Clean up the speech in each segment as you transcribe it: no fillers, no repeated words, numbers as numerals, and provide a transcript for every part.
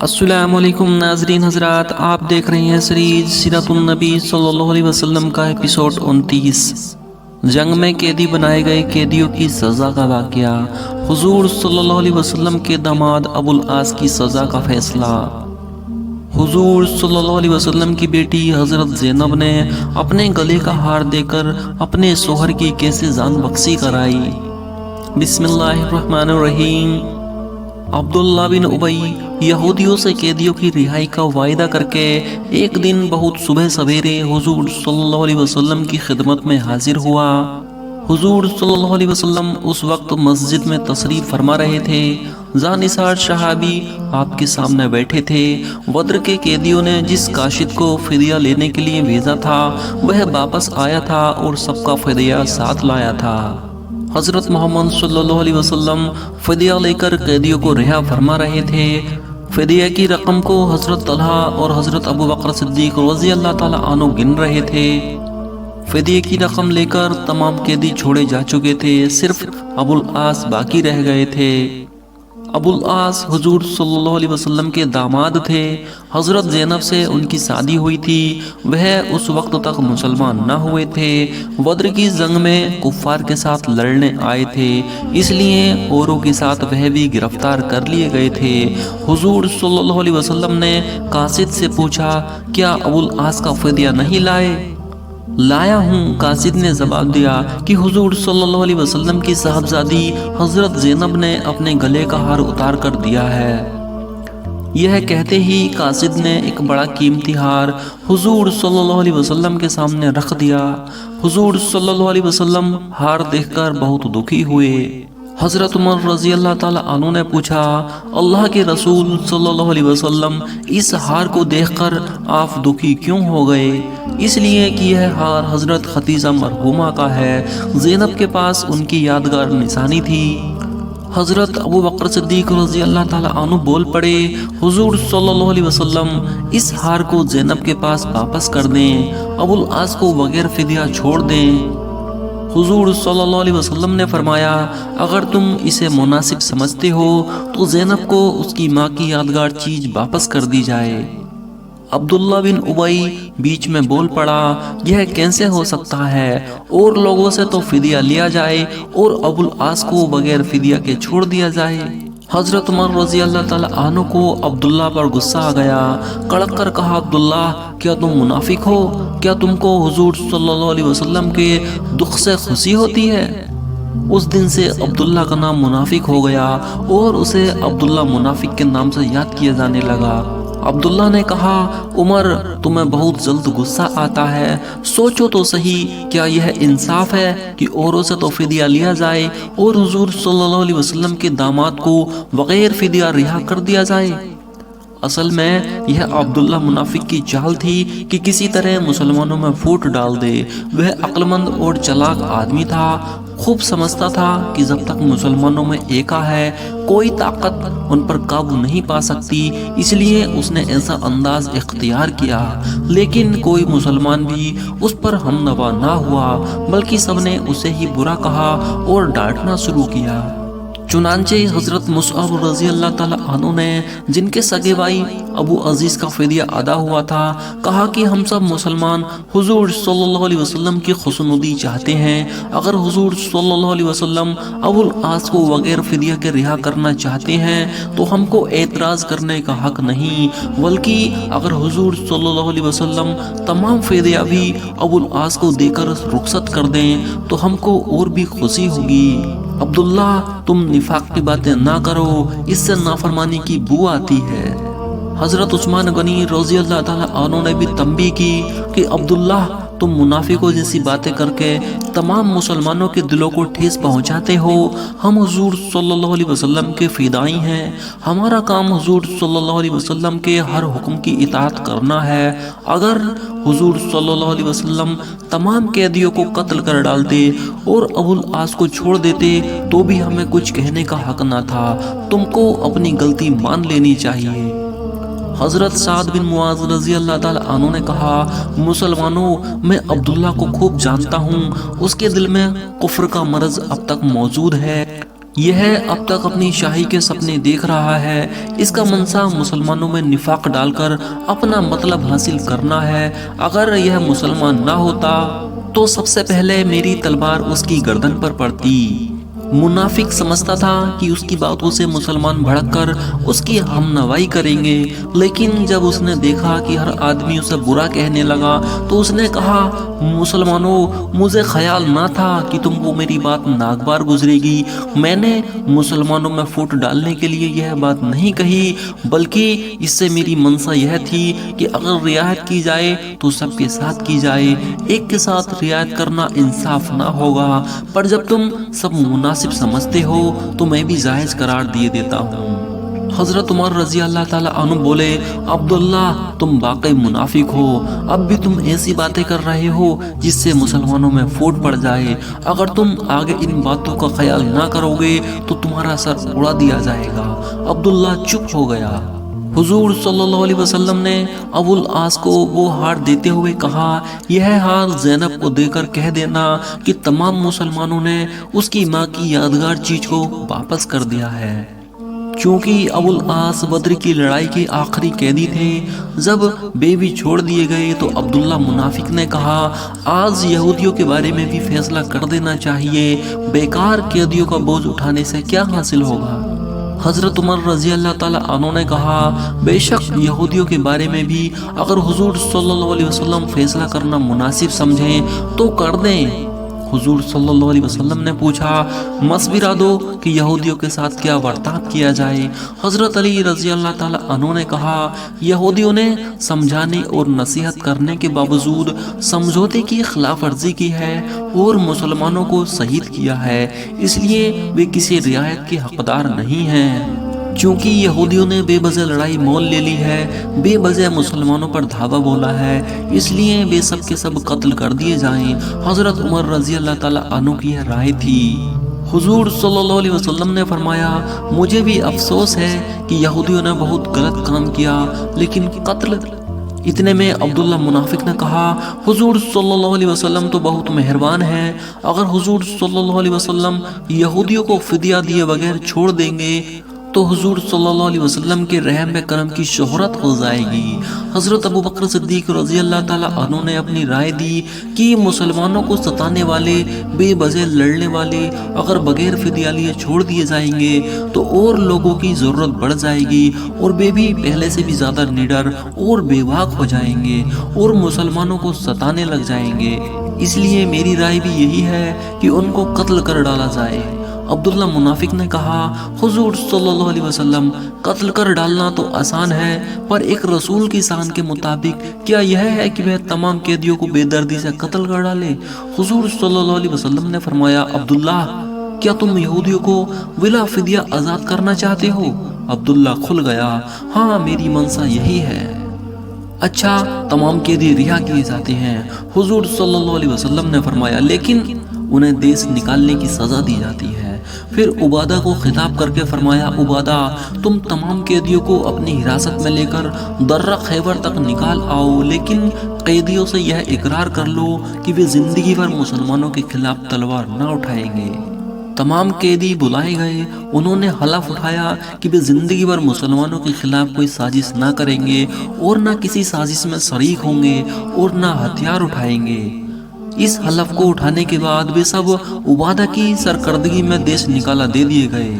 السلام علیکم ناظرین حضرات، آپ دیکھ رہے ہیں سیریز سیرت النبی صلی اللہ علیہ وسلم کا ایپیسوڈ 29۔ جنگ میں قیدی بنائے گئے قیدیوں کی سزا کا واقعہ، حضور صلی اللہ علیہ وسلم کے داماد ابو العاص کی سزا کا فیصلہ۔ حضور صلی اللہ علیہ وسلم کی بیٹی حضرت زینب نے اپنے گلے کا ہار دے کر اپنے شوہر کی کیسے جان بخشی کرائی۔ بسم اللہ الرحمن الرحیم۔ عبداللہ بن ابی یہودیوں سے قیدیوں کی رہائی کا وعدہ کر کے ایک دن بہت صبح سویرے حضور صلی اللہ علیہ وسلم کی خدمت میں حاضر ہوا۔ حضور صلی اللہ علیہ وسلم اس وقت مسجد میں تشریف فرما رہے تھے۔ جانثار صحابی آپ کے سامنے بیٹھے تھے۔ بدر کے قیدیوں نے جس کاشد کو فدیہ لینے کے لیے بھیجا تھا وہ واپس آیا تھا اور سب کا فدیہ ساتھ لایا تھا۔ حضرت محمد صلی اللہ علیہ وسلم فدیہ لے کر قیدیوں کو رہا فرما رہے تھے۔ فدیہ کی رقم کو حضرت طلحہ اور حضرت ابو بکر صدیق رضی اللہ تعالیٰ عنہ گن رہے تھے۔ فدیہ کی رقم لے کر تمام قیدی چھوڑے جا چکے تھے، صرف ابو العاص باقی رہ گئے تھے۔ ابو العاص حضور صلی اللہ علیہ وسلم کے داماد تھے۔ حضرت زینب سے ان کی شادی ہوئی تھی، وہ اس وقت تک مسلمان نہ ہوئے تھے۔ بدر کی جنگ میں کفار کے ساتھ لڑنے آئے تھے، اس لیے اوروں کے ساتھ وہ بھی گرفتار کر لیے گئے تھے۔ حضور صلی اللہ علیہ وسلم نے قاصد سے پوچھا، کیا ابو العاص کا فدیہ نہیں لائے؟ لایا ہوں، قاصد نے جواب دیا کہ حضور صلی اللہ علیہ وسلم کی صاحبزادی حضرت زینب نے اپنے گلے کا ہار اتار کر دیا ہے۔ یہ کہتے ہی قاصد نے ایک بڑا قیمتی ہار حضور صلی اللہ علیہ وسلم کے سامنے رکھ دیا۔ حضور صلی اللہ علیہ وسلم ہار دیکھ کر بہت دکھی ہوئے۔ حضرت عمر رضی اللہ تعالیٰ عنہ نے پوچھا، اللہ کے رسول صلی اللہ علیہ وسلم اس ہار کو دیکھ کر آپ دکھی کیوں ہو گئے؟ اس لیے کہ یہ ہار حضرت ختیجہ مرحومہ کا ہے، زینب کے پاس ان کی یادگار نشانی تھی۔ حضرت ابو بکر صدیق رضی اللہ تعالیٰ عنہ بول پڑے، حضور صلی اللہ علیہ وسلم اس ہار کو زینب کے پاس واپس کر دیں، ابو العاص کو بغیر فدیہ چھوڑ دیں۔ حضور صلی اللہ علیہ وسلم نے فرمایا، اگر تم اسے مناسب سمجھتے ہو تو زینب کو اس کی ماں کی یادگار چیز واپس کر دی جائے۔ عبداللہ بن ابی بیچ میں بول پڑا، یہ کیسے ہو سکتا ہے؟ اور لوگوں سے تو فدیہ لیا جائے اور ابو العاص کو بغیر فدیہ کے چھوڑ دیا جائے۔ حضرت عمر رضی اللہ تعالیٰ عنہ کو عبداللہ پر غصہ آ گیا، کڑک کر کہا، عبداللہ کیا تم منافق ہو؟ کیا تم کو حضور صلی اللہ علیہ وسلم کے دکھ سے خوشی ہوتی ہے؟ اس دن سے عبداللہ کا نام منافق ہو گیا اور اسے عبداللہ منافق کے نام سے یاد کیا جانے لگا۔ عبداللہ نے کہا، عمر تمہیں بہت جلد غصہ آتا ہے، سوچو تو صحیح، کیا یہ انصاف ہے کہ اوروں سے تو فدیہ لیا جائے اور حضور صلی اللہ علیہ وسلم کے داماد کو بغیر فدیہ رہا کر دیا جائے؟ اصل میں یہ عبداللہ منافق کی چال تھی کہ کسی طرح مسلمانوں میں پھوٹ ڈال دے۔ وہ عقل مند اور چلاک آدمی تھا، خوب سمجھتا تھا کہ جب تک مسلمانوں میں ایکا ہے کوئی طاقت ان پر قابو نہیں پا سکتی، اس لیے اس نے ایسا انداز اختیار کیا، لیکن کوئی مسلمان بھی اس پر ہم نوا نہ ہوا، بلکہ سب نے اسے ہی برا کہا اور ڈانٹنا شروع کیا۔ چنانچہ حضرت مصعب رضی اللہ تعالیٰ عنہ نے، جن کے سگے بھائی ابو عزیز کا فدیہ ادا ہوا تھا، کہا کہ ہم سب مسلمان حضور صلی اللہ علیہ وسلم کی خوشنودی چاہتے ہیں۔ اگر حضور صلی اللہ علیہ وسلم ابو العاص کو بغیر فدیہ کے رہا کرنا چاہتے ہیں تو ہم کو اعتراض کرنے کا حق نہیں، بلکہ اگر حضور صلی اللہ علیہ وسلم تمام فدیہ بھی ابو العاص کو دے کر رخصت کر دیں تو ہم کو اور بھی خوشی ہوگی۔ عبداللہ تم نفاق کی باتیں نہ کرو، اس سے نافرمانی کی بو آتی ہے۔ حضرت عثمان غنی رضی اللہ تعالیٰ عنہ نے بھی تنبیہ کی کہ عبداللہ تم منافقوں جیسی باتیں کر کے تمام مسلمانوں کے دلوں کو ٹھیس پہنچاتے ہو۔ ہم حضور صلی اللہ علیہ وسلم کے فدائی ہیں، ہمارا کام حضور صلی اللہ علیہ وسلم کے ہر حکم کی اطاعت کرنا ہے۔ اگر حضور صلی اللہ علیہ وسلم تمام قیدیوں کو قتل کر ڈالتے اور ابو العاص کو چھوڑ دیتے تو بھی ہمیں کچھ کہنے کا حق نہ تھا، تم کو اپنی غلطی مان لینی چاہیے۔ حضرت سعد بن معاذ رضی اللہ تعالیٰ عنہ نے کہا، مسلمانوں میں عبداللہ کو خوب جانتا ہوں، اس کے دل میں کفر کا مرض اب تک موجود ہے۔ یہ اب تک اپنی شاہی کے سپنے دیکھ رہا ہے، اس کا منصا مسلمانوں میں نفاق ڈال کر اپنا مطلب حاصل کرنا ہے۔ اگر یہ مسلمان نہ ہوتا تو سب سے پہلے میری تلوار اس کی گردن پر پڑتی۔ منافق سمجھتا تھا کہ اس کی باتوں سے مسلمان بھڑک کر اس کی ہم نوائی کریں گے، لیکن جب اس نے دیکھا کہ ہر آدمی اسے برا کہنے لگا تو اس نے کہا، مسلمانوں، مجھے خیال نہ تھا کہ تم کو میری بات ناگوار گزرے گی۔ میں نے مسلمانوں میں فوٹ ڈالنے کے لیے یہ بات نہیں کہی، بلکہ اس سے میری منشا یہ تھی کہ اگر رعایت کی جائے تو سب کے ساتھ کی جائے، ایک کے ساتھ رعایت کرنا انصاف نہ ہوگا، پر جب تم سب مناسب سمجھتے ہو تو میں بھی جائز قرار دیے دیتا ہوں۔ حضرت عمر رضی اللہ تعالیٰ عنہ بولے، عبداللہ تم واقعی منافق ہو، اب بھی تم ایسی باتیں کر رہے ہو جس سے مسلمانوں میں فوٹ پڑ جائے، اگر تم آگے ان باتوں کا خیال نہ کرو گے تو تمہارا سر اڑا دیا جائے گا۔ عبداللہ چپ ہو گیا۔ حضور صلی اللہ علیہ وسلم نے ابو العاص کو وہ ہار دیتے ہوئے کہا، یہ ہار زینب کو دے کر کہہ دینا کہ تمام مسلمانوں نے اس کی ماں کی یادگار چیز کو واپس کر دیا ہے۔ چونکہ ابو العاص بدر کی لڑائی کے آخری قیدی تھے، جب بیوی چھوڑ دیے گئے تو عبداللہ منافق نے کہا، آج یہودیوں کے بارے میں بھی فیصلہ کر دینا چاہیے، بیکار قیدیوں کا بوجھ اٹھانے سے کیا حاصل ہوگا؟ حضرت عمر رضی اللہ تعالیٰ عنہ نے کہا، بے شک یہودیوں کے بارے میں بھی اگر حضور صلی اللہ علیہ وسلم فیصلہ کرنا مناسب سمجھیں تو کر دیں۔ حضور صلی اللہ علیہ وسلم نے پوچھا، مشورہ دو کہ یہودیوں کے ساتھ کیا برتاؤ کیا جائے۔ حضرت علی رضی اللہ تعالیٰ عنہ نے کہا، یہودیوں نے سمجھانے اور نصیحت کرنے کے باوجود سمجھوتے کی خلاف ورزی کی ہے اور مسلمانوں کو شہید کیا ہے، اس لیے وہ کسی رعایت کے حقدار نہیں ہیں۔ چونکہ یہودیوں نے بے وجہ لڑائی مول لے لی ہے، بے وجہ مسلمانوں پر دھاوا بولا ہے، اس لیے بے سب کے سب قتل کر دیے جائیں۔ حضرت عمر رضی اللہ تعالیٰ عنہ کی یہ رائے تھی۔ حضور صلی اللہ علیہ وسلم نے فرمایا، مجھے بھی افسوس ہے کہ یہودیوں نے بہت غلط کام کیا، لیکن قتل۔ اتنے میں عبداللہ منافق نے کہا، حضور صلی اللہ علیہ وسلم تو بہت مہربان ہیں، اگر حضور صلی اللہ علیہ وسلم یہودیوں کو فدیہ دیے بغیر چھوڑ دیں گے تو حضور صلی اللہ علیہ وسلم کے رحم کرم کی شہرت ہو جائے گی۔ حضرت ابو بکر صدیق رضی اللہ تعالیٰ عنہ نے اپنی رائے دی کہ مسلمانوں کو ستانے والے، بے وجہ لڑنے والے اگر بغیر فدیہ لیے چھوڑ دیے جائیں گے تو اور لوگوں کی ضرورت بڑھ جائے گی اور بے بھی پہلے سے بھی زیادہ نڈر اور بے باک ہو جائیں گے اور مسلمانوں کو ستانے لگ جائیں گے، اس لیے میری رائے بھی یہی ہے کہ ان کو قتل کر ڈالا جائے۔ عبداللہ منافق نے کہا، حضور صلی اللہ علیہ وسلم، قتل کر ڈالنا تو آسان ہے، پر ایک رسول کی شان کے مطابق کیا یہ ہے کہ وہ تمام قیدیوں کو بے دردی سے قتل کر ڈالے؟ حضور صلی اللہ علیہ وسلم نے فرمایا، عبداللہ، کیا تم یہودیوں کو بلا فدیہ آزاد کرنا چاہتے ہو؟ عبداللہ کھل گیا، ہاں میری منشا یہی ہے۔ اچھا، تمام قیدی رہا کیے جاتے ہیں۔ حضور صلی اللہ علیہ وسلم نے فرمایا، لیکن انہیں دیس نکالنے کی سزا دی جاتی ہے۔ پھر عبادہ کو خطاب کر کے فرمایا، عبادہ، تم تمام قیدیوں کو اپنی حراست میں لے کر درہ خیبر تک نکال آؤ، لیکن قیدیوں سے یہ اقرار کر لو کہ وہ زندگی بھر مسلمانوں کے خلاف تلوار نہ اٹھائیں گے۔ تمام قیدی بلائے گئے، انہوں نے حلف اٹھایا کہ وہ زندگی بھر مسلمانوں کے خلاف کوئی سازش نہ کریں گے اور نہ کسی سازش میں شریک ہوں گے اور نہ ہتھیار اٹھائیں گے۔ اس حلف کو اٹھانے کے بعد وہ سب عبادہ کی سرکردگی میں دیش نکالا دے دیے گئے۔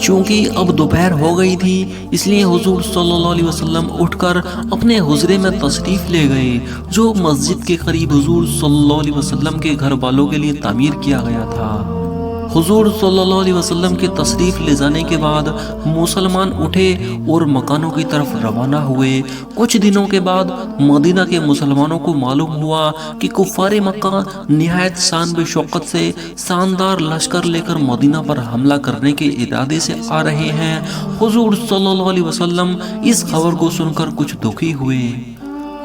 چونکہ اب دوپہر ہو گئی تھی، اس لیے حضور صلی اللہ علیہ وسلم اٹھ کر اپنے حجرے میں تشریف لے گئے، جو مسجد کے قریب حضور صلی اللہ علیہ وسلم کے گھر والوں کے لیے تعمیر کیا گیا تھا۔ حضور صلی اللہ علیہ وسلم کے تشریف لے جانے کے بعد مسلمان اٹھے اور مکانوں کی طرف روانہ ہوئے۔ کچھ دنوں کے بعد مدینہ کے مسلمانوں کو معلوم ہوا کہ کفار مکہ نہایت شان و شوکت سے شاندار لشکر لے کر مدینہ پر حملہ کرنے کے ارادے سے آ رہے ہیں۔ حضور صلی اللہ علیہ وسلم اس خبر کو سن کر کچھ دکھی ہوئے۔